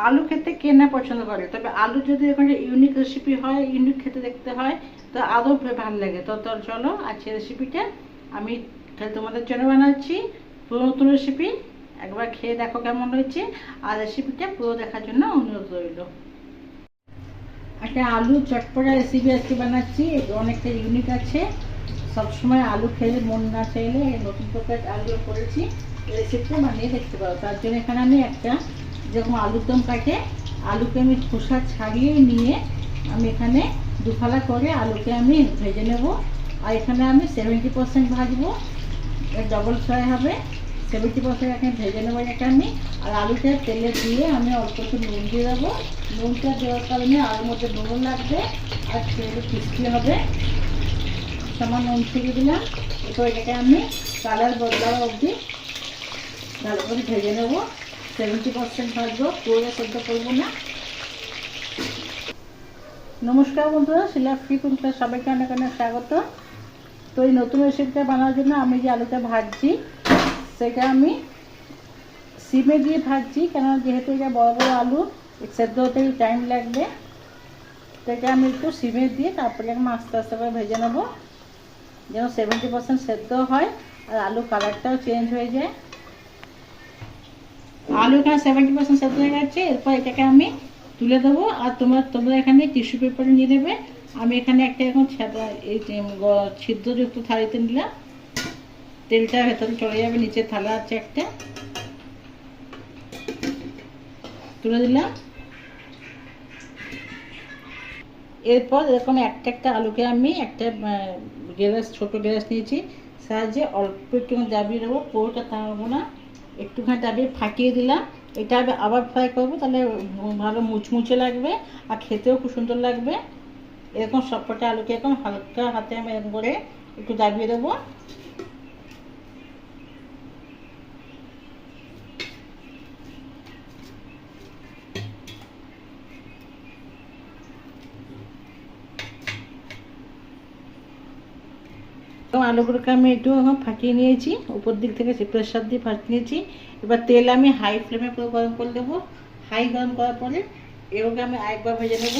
আলু খেতে কে না পছন্দ করে, তবে আলু যদি এখানে ইউনিক রেসিপি হয়, ইউনিক খেতে দেখতে হয়, তো আরও ভালো লাগে। তো চলো আজকে রেসিপিটা আমি তোমাদের জন্য বানাচ্ছি, পুরো নতুন রেসিপি। একবার খেয়ে দেখো কেমন হয়েছে, আর রেসিপিটা পুরো দেখার জন্য অনুরোধ রইল। একটা আলু চটপটা রেসিপি আজকে বানাচ্ছি, অনেকটা ইউনিক আছে। সবসময় আলু খেলে মন না চাইলে নতুন প্রকার আলু করেছি, রেসিপিটা বানিয়ে দেখতে পারো। তার জন্য এখানে আমি একটা, যেরকম আলুর দম কাটে, আলুকে আমি খোসা ছাড়িয়ে নিয়ে আমি এখানে দুফালা করে আলুকে আমি ভেজে নেব। আর এখানে আমি 70% ভাজবো, ডবল ফ্রাই হবে। 70% এখানে ভেজে নেবো এটা আমি। আর আলুটা তেলে দিয়ে আমি অল্প একটু নুন দিয়ে দেবো। নুনটা দেওয়ার কারণে আলুর মধ্যে নুন লাগবে আর তেল ক্রিস্পি হবে। সামান্য নুন ছিটিয়ে দিলাম। এরপর এটাকে আমি কালার বদলানো অবধি ভালো করে ভেজে নেবো। 70% ভাজবো, পুরো সেদ্ধ করবো না। নমস্কার বন্ধুরা, শিলা ফ্রি কুকিংয়ে সবাইকে অনেক অনেক স্বাগত। তো এই নতুন রেসিপিটা বানানোর জন্য আমি যে আলুটা ভাজছি সেটা আমি সিমে দিয়ে ভাজছি, কেন যেহেতু এটা বড় বড় আলু, সেদ্ধ হতেই টাইম লাগবে। তো এটা আমি একটু সিমে দিয়ে তারপরে আমি আস্তে আস্তে করে ভেজে নেবো, যেন 70% সেদ্ধ হয় আর আলু কালারটাও চেঞ্জ হয়ে যায়। আলু এখানে 70% সেদ্ধ হয়ে গেছে। এরপর এটাকে আমি তুলে দেবো। আর তোমরা এখানে টিস্যু পেপারে নিয়ে নেবে। আমি এখানে একটা এখন এই ছিদ্রযুক্ত থালিতে নিলাম, তেলটা ভেতরে চলে যাবে। নিচে থালা আছে একটা, তুলে দিলাম। এরপর এরকম একটা একটা আলুকে আমি একটা গ্লাস, ছোটো গ্লাস নিয়েছি, সাহায্যে অল্প একটু দাবিয়ে দেবো, পুরোটা তাড়াবো না, একটুখানি দাবিয়ে ফাটিয়ে দিলাম। এটা আবার ফ্রাই করবো, তাহলে ভালো মুচমুচে লাগবে আর খেতেও খুব সুন্দর লাগবে। এরকম সবকটা আলুকে এরকম হালকা হাতে আমি এরকম করে একটু দাবিয়ে দেবো। আলুগুলোকে আমি একটু ফাটিয়ে নিয়েছি, উপর দিক থেকে প্রেসার দিয়ে ফাটিয়ে নিয়েছি। এবার তেল আমি হাই ফ্লেমে পুরো গরম করে দেবো। হাই গরম করার পরে এগুলোকে আমি আরেকবার ভেজে নেব।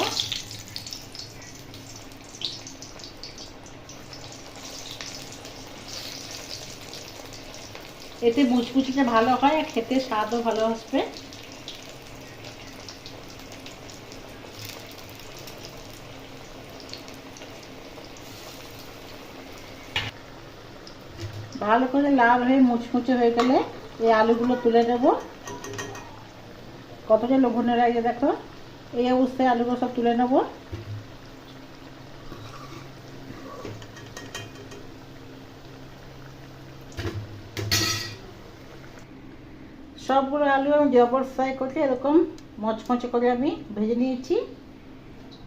এতে মুচমুচিটা ভালো হয় আর খেতে স্বাদও ভালো আসবে। ভালো করে লাল হয়ে মুচমুচে হয়ে গেলে এই আলুগুলো তুলে দেবো। কতটা লোভনীয় লাগে দেখো। এই অবস্থায় আলুগুলো সব তুলে নেবো। সবগুলো আলু আমি ডবল ফ্রাই করতে এরকম মচমচে করে আমি ভেজে নিয়েছি।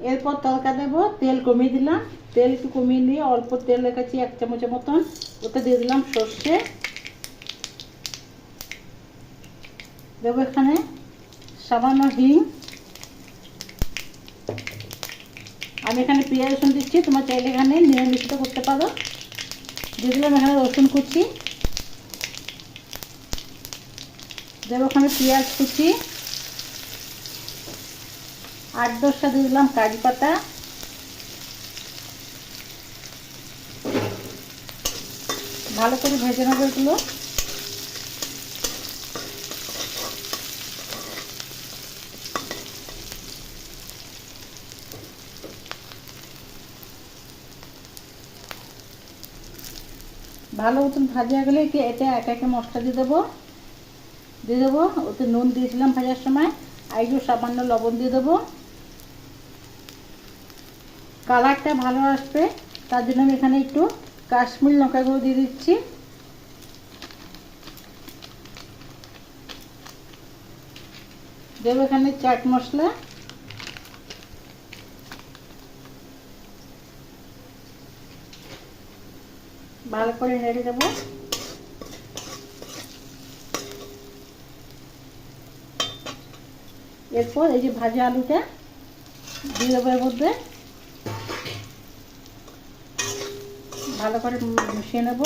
এরপর তরকা দেবো। তেল কমিয়ে দিলাম, তেল একটু কমিয়ে দিয়ে অল্প তেল রেখেছি 1 চামচের মতন, ওতে দিয়ে দিলাম সর্ষে। দেবো এখানে সামান্য হিং। আমি এখানে পেঁয়াজ রসুন দিচ্ছি, তোমার চাইলে এখানে নিরামিষটা করতে পারো। দিয়ে দিলাম এখানে রসুন কুচি। দেবো ওখানে পেঁয়াজ কুচি। 8-10টা দিয়ে দিলাম কারি পাতা। ভালো করে ভেজে নেবো এগুলো। ভালো মতন ভাজা গেলে এটা একে একে মশলা দিয়ে দেবো। ওতে নুন দিয়েছিলাম ভাজার সময়, আর একটু সামান্য লবণ দিয়ে দেবো। কালারটা ভালো আসবে তার জন্য আমি এখানে একটু কাশ্মীরি লঙ্কা গুঁড়ো দিয়ে দিচ্ছি। দেবো এখানে চাট মশলা। ভালো করে নেড়ে দেবো। এরপর এই যে ভাজা আলুটা দিয়ে দেবো এর মধ্যে, ভালো করে মিশিয়ে নেব।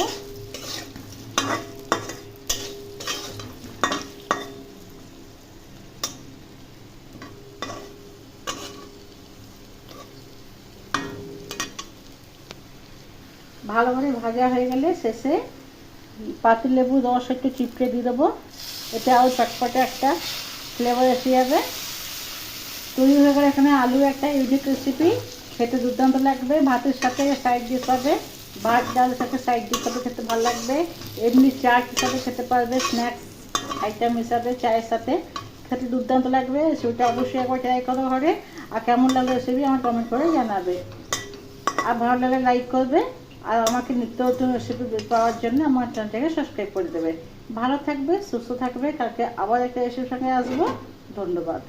ভালো করে ভাজা হয়ে গেলে শেষে পাতিলেবু রস একটু চিপকে দিয়ে দেবো, এতে আরও চটপটে একটা ফ্লেভার এসে যাবে। তৈরি হয়ে গেলে এখানে আলুর একটা ইউনিক রেসিপি, খেতে দুর্দান্ত লাগবে। ভাতের সাথে সাইড ডিশ হবে, ভাত ডালের সাথে সাইড ডিশ হবে, খেতে ভালো লাগবে। এমনি চা হিসাবে খেতে পারবে, স্ন্যাক্স আইটেম হিসাবে চায়ের সাথে খেতে দুর্দান্ত লাগবে। রেসিপিটা অবশ্যই একবার ট্রাই করো ঘরে। আর কেমন লাগলো রেসিপি আমার কমেন্ট করে জানাবে। আর ভালো লাগলে লাইক করবে, আর আমাকে নিত্য নতুন রেসিপি পাওয়ার জন্য আমার চ্যানেলটাকে সাবস্ক্রাইব করে দেবে। ভালো থাকবে, সুস্থ থাকবে। কালকে আবার একটা রেসিপির সঙ্গে আসবো। ধন্যবাদ।